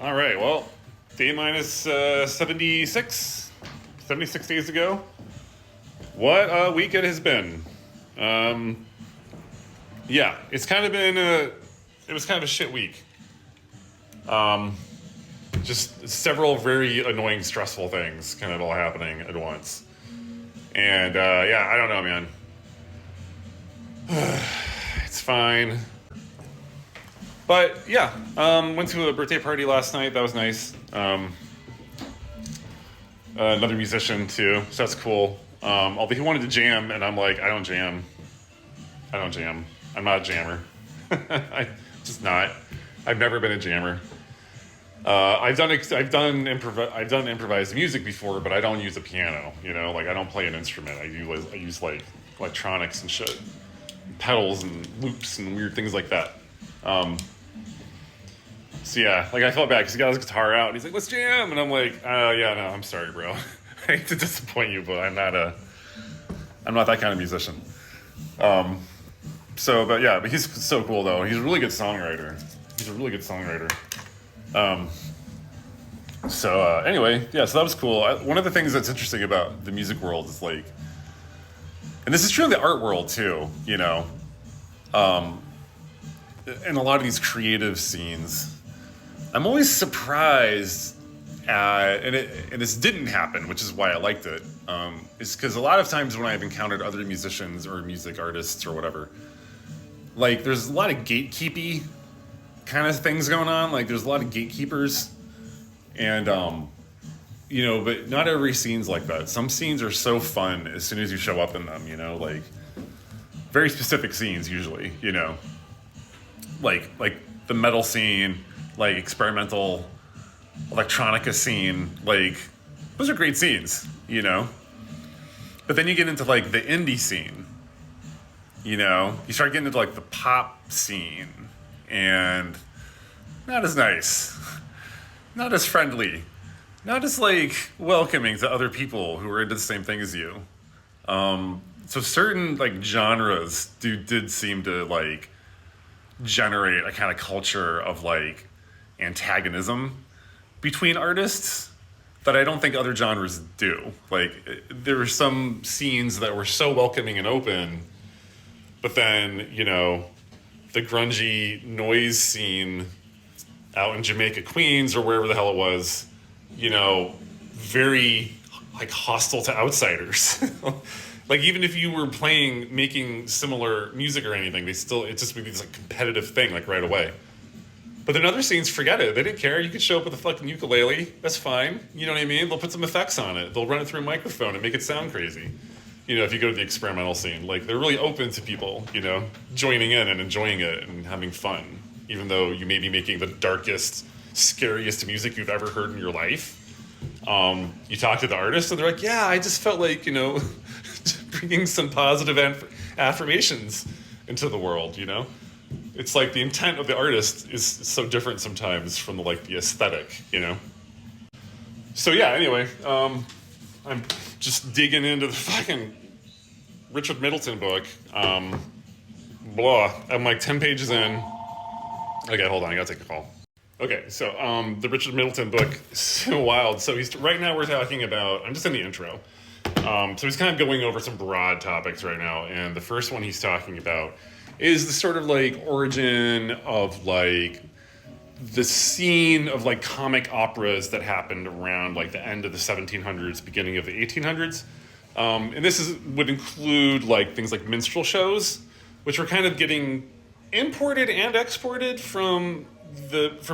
All right, well, day minus 76 days ago. What a week it has been. Um, yeah, it's kind of been it was kind of a shit week. Just several very annoying, stressful things kind of all happening at once. And yeah, I don't know, man. It's fine. But yeah, went to a birthday party last night. That was nice. Another musician too, so that's cool. Although he wanted to jam, and I'm like, I don't jam. I don't jam. I'm not a jammer. I just not. I've never been a jammer. I've done improvised music before, but I don't use a piano. You know, like I don't play an instrument. I use like electronics and shit, pedals and loops and weird things like that. So yeah, like I felt bad because he got his guitar out and he's like, "Let's jam," and I'm like, yeah, no, I'm sorry, bro. I hate to disappoint you, but I'm not that kind of musician." But he's so cool though. He's a really good songwriter. Anyway, yeah, so that was cool. One of the things that's interesting about the music world is like, and this is true in the art world too, you know, in a lot of these creative scenes, I'm always surprised and this didn't happen, which is why I liked it, is because a lot of times when I've encountered other musicians or music artists or whatever, like there's a lot of gatekeepy kind of things going on. Like there's a lot of gatekeepers, and you know, but not every scene's like that. Some scenes are so fun as soon as you show up in them, you know, like very specific scenes usually, you know, like the metal scene, like experimental electronica scene, like those are great scenes, you know. But then you get into like the indie scene, you know, you start getting into like the pop scene, and not as nice, not as friendly, not as like welcoming to other people who are into the same thing as you. So certain like genres did seem to like generate a kind of culture of like antagonism between artists that I don't think other genres do. Like there were some scenes that were so welcoming and open, but then, you know, the grungy noise scene out in Jamaica, Queens, or wherever the hell it was, you know, very like hostile to outsiders. Like even if you were making similar music or anything, it just would be this like competitive thing like right away. But then other scenes, forget it. They didn't care. You could show up with a fucking ukulele. That's fine. You know what I mean? They'll put some effects on it. They'll run it through a microphone and make it sound crazy. You know, if you go to the experimental scene, like they're really open to people, you know, joining in and enjoying it and having fun, even though you may be making the darkest, scariest music you've ever heard in your life. You talk to the artist and they're like, yeah, I just felt like, you know, bringing some positive affirmations into the world, you know? It's like the intent of the artist is so different sometimes from the aesthetic, you know? So yeah, anyway, I'm just digging into the fucking Richard Middleton book. I'm like 10 pages in. Okay, hold on, I gotta take a call. Okay, so the Richard Middleton book is so wild. So right now we're talking about, I'm just in the intro. So he's kind of going over some broad topics right now, and the first one he's talking about is the sort of like origin of like the scene of like comic operas that happened around like the end of the 1700s, beginning of the 1800s. And would include like things like minstrel shows, which were kind of getting imported and exported from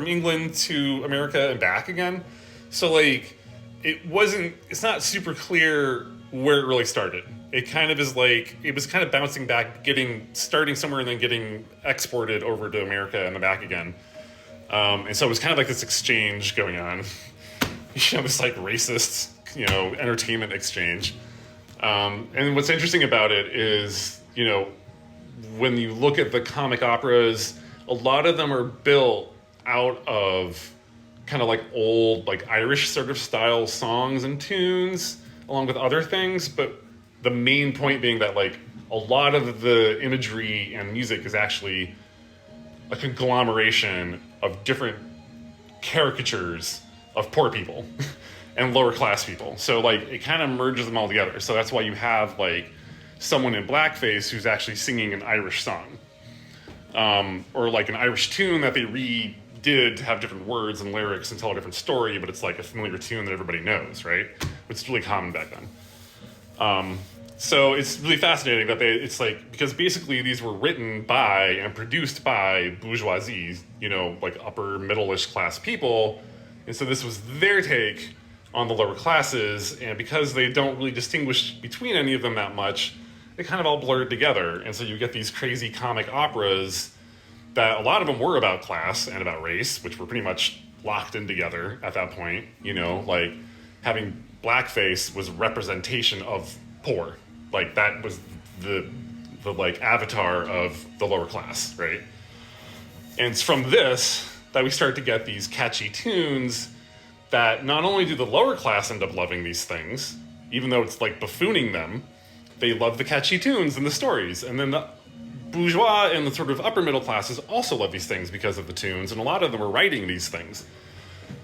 England to America and back again. So like it's not super clear where it really started. It kind of is like, it was kind of bouncing back, starting somewhere and then getting exported over to America and then back again. And so it was kind of like this exchange going on, you know, this like racist, you know, entertainment exchange. And what's interesting about it is, you know, when you look at the comic operas, a lot of them are built out of kind of like old, like Irish sort of style songs and tunes, along with other things, but the main point being that like a lot of the imagery and music is actually a conglomeration of different caricatures of poor people and lower class people. So like it kind of merges them all together. So that's why you have like someone in blackface who's actually singing an Irish song, or like an Irish tune that they redid to have different words and lyrics and tell a different story, but it's like a familiar tune that everybody knows, right? Which is really common back then. So it's really fascinating that it's like, because basically these were written by and produced by bourgeoisie, you know, like upper middle-ish class people. And so this was their take on the lower classes. And because they don't really distinguish between any of them that much, they kind of all blurred together. And so you get these crazy comic operas that a lot of them were about class and about race, which were pretty much locked in together at that point. You know, like having blackface was representation of poor. Like that was the like avatar of the lower class, right? And it's from this that we start to get these catchy tunes that not only do the lower class end up loving these things, even though it's like buffooning them, they love the catchy tunes and the stories. And then the bourgeois and the sort of upper middle classes also love these things because of the tunes, and a lot of them are writing these things.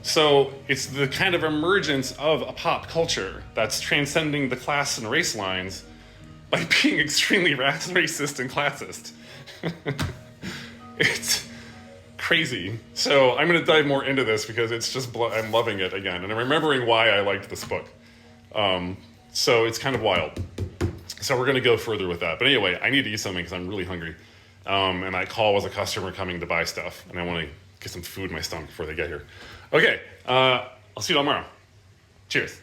So it's the kind of emergence of a pop culture that's transcending the class and race lines by being extremely racist and classist. It's crazy. So I'm going to dive more into this because it's just, I'm loving it again. And I'm remembering why I liked this book. So it's kind of wild. So we're going to go further with that. But anyway, I need to eat something because I'm really hungry. And that call was a customer coming to buy stuff. And I want to get some food in my stomach before they get here. Okay, I'll see you tomorrow. Cheers.